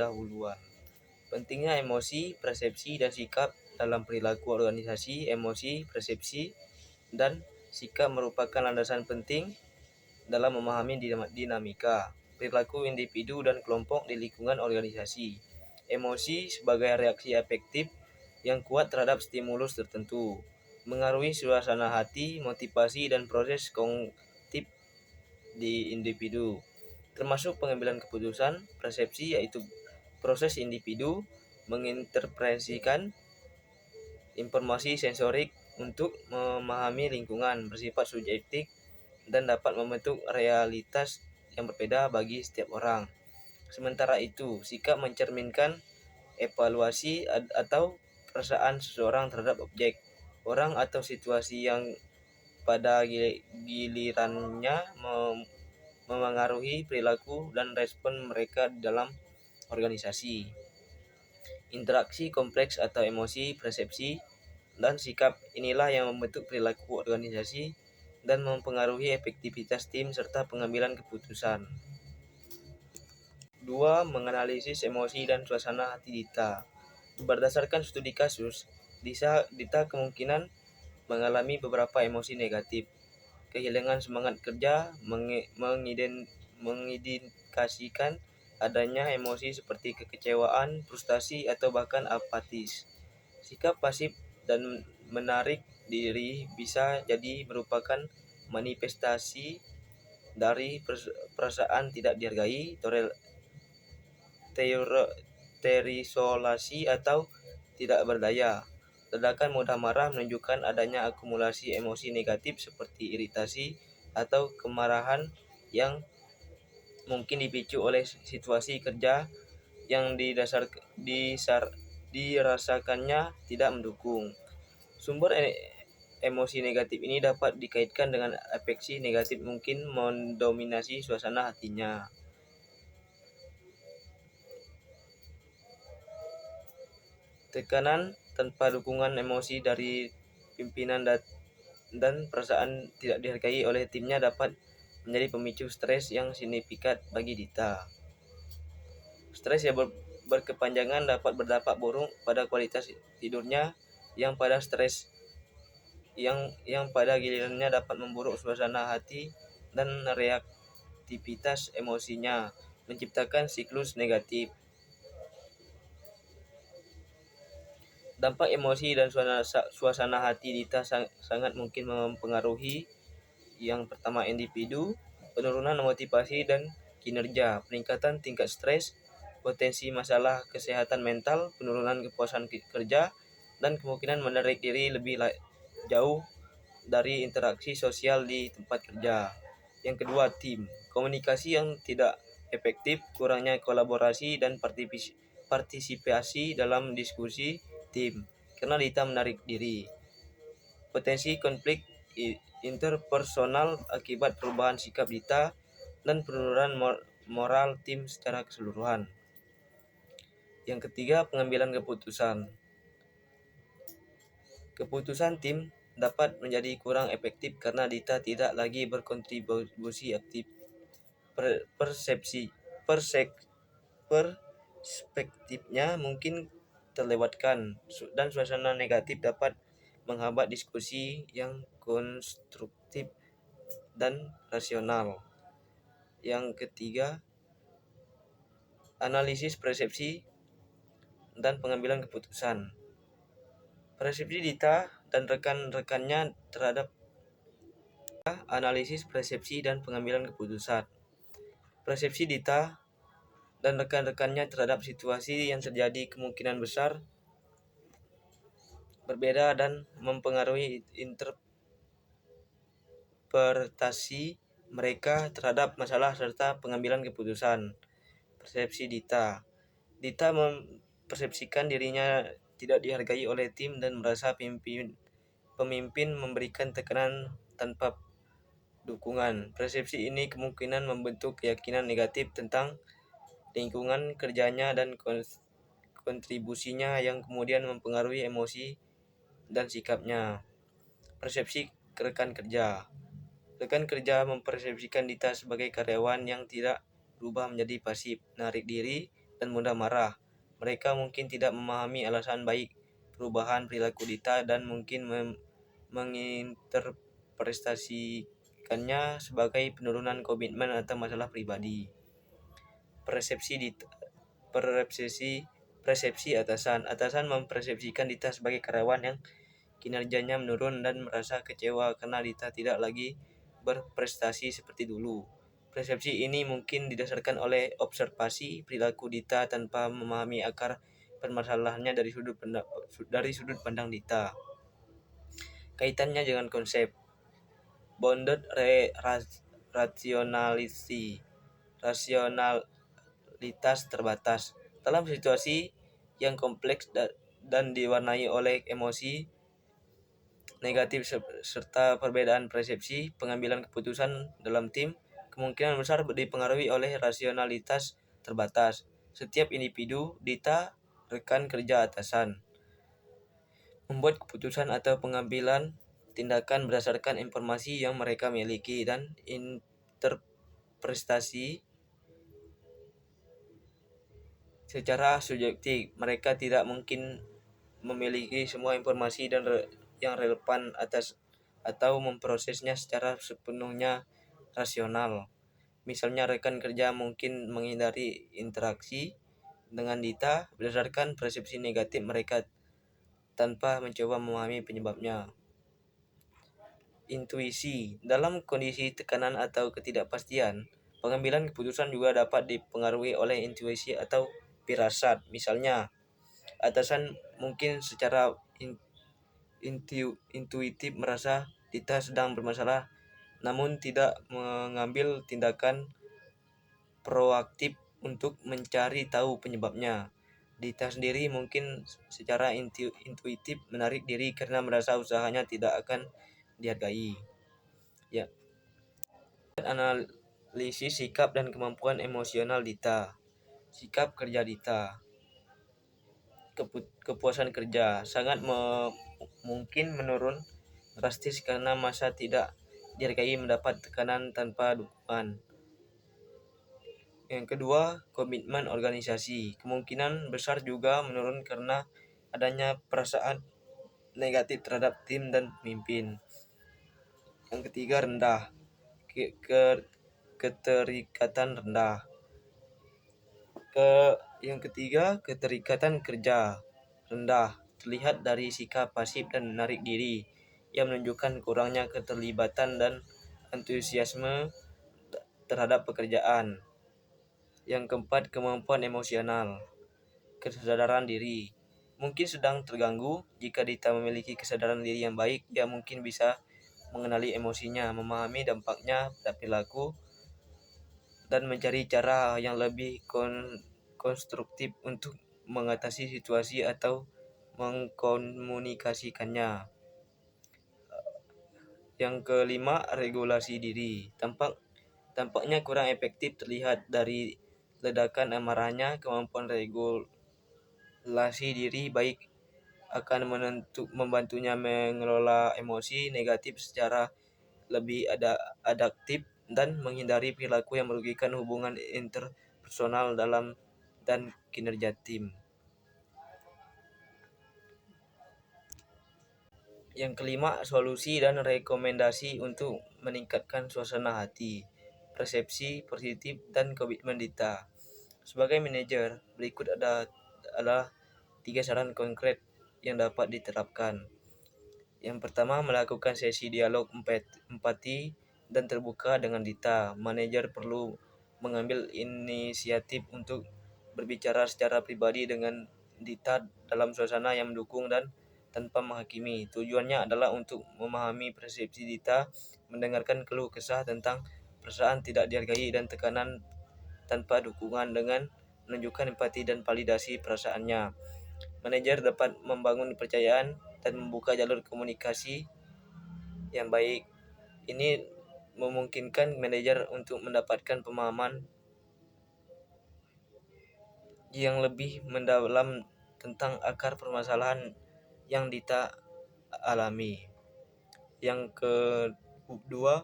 pendahuluan. Pentingnya emosi, persepsi, dan sikap dalam perilaku organisasi. Emosi, persepsi, dan sikap merupakan landasan penting dalam memahami dinamika perilaku individu dan kelompok di lingkungan organisasi. Emosi sebagai reaksi afektif yang kuat terhadap stimulus tertentu, mengaruhi suasana hati, motivasi, dan proses kognitif di individu, termasuk pengambilan keputusan. Persepsi yaitu proses individu menginterpretasikan informasi sensorik untuk memahami lingkungan, bersifat subjektif dan dapat membentuk realitas yang berbeda bagi setiap orang. Sementara itu, sikap mencerminkan evaluasi atau perasaan seseorang terhadap objek, orang, atau situasi yang pada gilirannya memengaruhi perilaku dan respon mereka dalam organisasi. Interaksi kompleks atau emosi, persepsi, dan sikap inilah yang membentuk perilaku organisasi dan mempengaruhi efektivitas tim serta pengambilan keputusan. 2. Menganalisis emosi dan suasana hati Dita. Berdasarkan studi kasus, Dita kemungkinan mengalami beberapa emosi negatif. Kehilangan semangat kerja mengindikasikan adanya emosi seperti kekecewaan, frustasi, atau bahkan apatis. Sikap pasif dan menarik diri bisa jadi merupakan manifestasi dari perasaan tidak dihargai, terisolasi, atau tidak berdaya. Ledakan mudah marah menunjukkan adanya akumulasi emosi negatif seperti iritasi atau kemarahan yang mungkin dipicu oleh situasi kerja yang dirasakannya tidak mendukung. Sumber emosi negatif ini dapat dikaitkan dengan afeksi negatif mungkin mendominasi suasana hatinya. Tekanan tanpa dukungan emosi dari pimpinan dan perasaan tidak dihargai oleh timnya dapat menjadi pemicu stres yang signifikan bagi Dita. Stres yang berkepanjangan dapat berdampak buruk pada kualitas tidurnya yang pada gilirannya dapat memburuk suasana hati dan reaktivitas emosinya, menciptakan siklus negatif. Dampak emosi dan suasana hati Dita sangat mungkin mempengaruhi yang pertama individu, penurunan motivasi dan kinerja, peningkatan tingkat stres, potensi masalah kesehatan mental, penurunan kepuasan kerja, dan kemungkinan menarik diri lebih jauh dari interaksi sosial di tempat kerja. Yang kedua, tim. Komunikasi yang tidak efektif, kurangnya kolaborasi dan partisipasi dalam diskusi tim karena Dita menarik diri. Potensi konflik interpersonal akibat perubahan sikap Dita dan penurunan moral tim secara keseluruhan. Yang ketiga, pengambilan keputusan. Keputusan tim dapat menjadi kurang efektif karena Dita tidak lagi berkontribusi aktif. Perspektifnya mungkin terlewatkan dan suasana negatif dapat menghambat diskusi yang konstruktif dan rasional. Yang ketiga, analisis persepsi dan pengambilan keputusan. Persepsi Dita dan rekan-rekannya terhadap analisis persepsi dan pengambilan keputusan. Persepsi Dita dan rekan-rekannya terhadap situasi yang terjadi kemungkinan besar berbeda dan mempengaruhi interpretasi mereka terhadap masalah serta pengambilan keputusan. Persepsi Dita mempersepsikan dirinya tidak dihargai oleh tim dan merasa pemimpin memberikan tekanan tanpa dukungan. Persepsi ini kemungkinan membentuk keyakinan negatif tentang lingkungan kerjanya dan kontribusinya yang kemudian mempengaruhi emosi dan sikapnya. Persepsi rekan kerja. Rekan kerja mempersepsikan Dita sebagai karyawan yang tidak berubah menjadi pasif, menarik diri, dan mudah marah. Mereka mungkin tidak memahami alasan baik perubahan perilaku Dita dan mungkin menginterpretasikannya sebagai penurunan komitmen atau masalah pribadi. Persepsi atasan. Atasan mempersepsikan Dita sebagai karyawan yang kinerjanya menurun dan merasa kecewa karena Dita tidak lagi berprestasi seperti dulu. Persepsi ini mungkin didasarkan oleh observasi perilaku Dita tanpa memahami akar permasalahannya dari sudut pandang Dita. Kaitannya dengan konsep bounded rasionalitas terbatas. Dalam situasi yang kompleks dan diwarnai oleh emosi negatif serta perbedaan persepsi, pengambilan keputusan dalam tim kemungkinan besar dipengaruhi oleh rasionalitas terbatas. Setiap individu, Dita, rekan kerja atasan, membuat keputusan atau pengambilan tindakan berdasarkan informasi yang mereka miliki dan interpretasi secara subjektif. Mereka tidak mungkin memiliki semua informasi yang relevan atau memprosesnya secara sepenuhnya rasional. Misalnya rekan kerja mungkin menghindari interaksi dengan Dita berdasarkan persepsi negatif mereka tanpa mencoba memahami penyebabnya. Intuisi. Dalam kondisi tekanan atau ketidakpastian, pengambilan keputusan juga dapat dipengaruhi oleh intuisi atau firasat. Misalnya, atasan mungkin secara intuitif merasa Dita sedang bermasalah namun tidak mengambil tindakan proaktif untuk mencari tahu penyebabnya. Dita sendiri mungkin secara intuitif menarik diri karena merasa usahanya tidak akan dihargai. Ya. Analisis sikap dan kemampuan emosional Dita. Sikap kerja Dita. Kepuasan kerja sangat mungkin menurun drastis karena masa tidak dihargai mendapat tekanan tanpa dukungan. Yang kedua, komitmen organisasi. Kemungkinan besar juga menurun karena adanya perasaan negatif terhadap tim dan pemimpin. Yang ketiga, rendah. Keterikatan rendah. Yang ketiga, keterikatan kerja rendah terlihat dari sikap pasif dan menarik diri yang menunjukkan kurangnya keterlibatan dan antusiasme terhadap pekerjaan. Yang keempat, kemampuan emosional. Kesadaran diri mungkin sedang terganggu. Jika Dita memiliki kesadaran diri yang baik, ia mungkin bisa mengenali emosinya, memahami dampaknya pada perilaku, dan mencari cara yang lebih konstruktif untuk mengatasi situasi atau mengkomunikasikannya. Yang kelima, regulasi diri. Tampaknya kurang efektif terlihat dari ledakan amarahnya. Kemampuan regulasi diri baik akan membantunya mengelola emosi negatif secara lebih adaptif dan menghindari perilaku yang merugikan hubungan interpersonal dan kinerja tim. Yang kelima, solusi dan rekomendasi untuk meningkatkan suasana hati, persepsi positif dan komitmen Dita. Sebagai manajer, berikut adalah 3 saran konkret yang dapat diterapkan. Yang pertama, melakukan sesi dialog empati dan terbuka dengan Dita. Manajer perlu mengambil inisiatif untuk berbicara secara pribadi dengan Dita dalam suasana yang mendukung dan tanpa menghakimi. Tujuannya adalah untuk memahami persepsi Dita, mendengarkan keluh kesah tentang perasaan tidak dihargai dan tekanan tanpa dukungan dengan menunjukkan empati dan validasi perasaannya. Manajer dapat membangun kepercayaan dan membuka jalur komunikasi yang baik. Ini memungkinkan manajer untuk mendapatkan pemahaman yang lebih mendalam tentang akar permasalahan yang Dita alami. Yang kedua,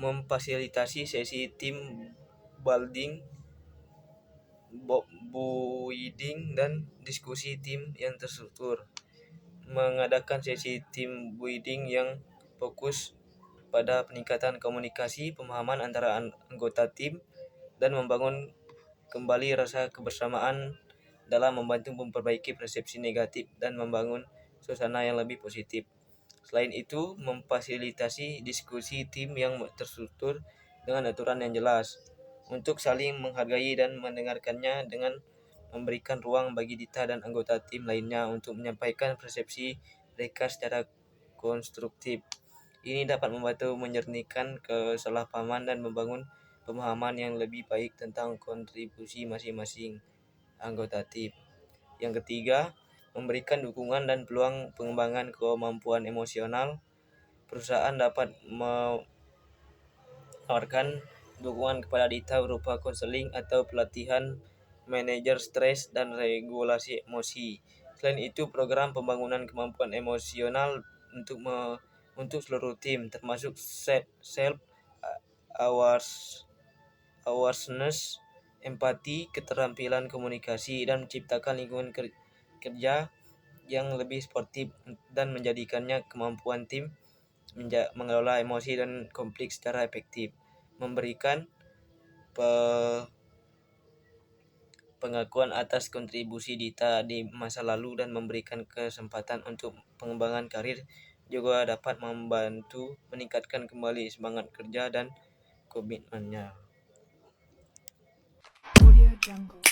memfasilitasi sesi tim building building dan diskusi tim yang terstruktur. Mengadakan sesi tim building yang fokus pada peningkatan komunikasi, pemahaman antara anggota tim, dan membangun kembali rasa kebersamaan dalam membantu memperbaiki persepsi negatif dan membangun suasana yang lebih positif. Selain itu, memfasilitasi diskusi tim yang terstruktur dengan aturan yang jelas untuk saling menghargai dan mendengarkannya dengan memberikan ruang bagi Dita dan anggota tim lainnya untuk menyampaikan persepsi mereka secara konstruktif. Ini dapat membantu menyernihkan kesalahpahaman dan membangun pemahaman yang lebih baik tentang kontribusi masing-masing anggota tim. Yang ketiga, memberikan dukungan dan peluang pengembangan kemampuan emosional. Perusahaan dapat menawarkan dukungan kepada Dita berupa konseling atau pelatihan manajer stres dan regulasi emosi. Selain itu, program pembangunan kemampuan emosional untuk seluruh tim, termasuk self awareness, empati, keterampilan komunikasi, dan menciptakan lingkungan kerja yang lebih sportif dan menjadikannya kemampuan tim mengelola emosi dan konflik secara efektif, memberikan pengakuan atas kontribusi Dita di masa lalu dan memberikan kesempatan untuk pengembangan karir juga dapat membantu meningkatkan kembali semangat kerja dan komitmennya. Audio Jungle.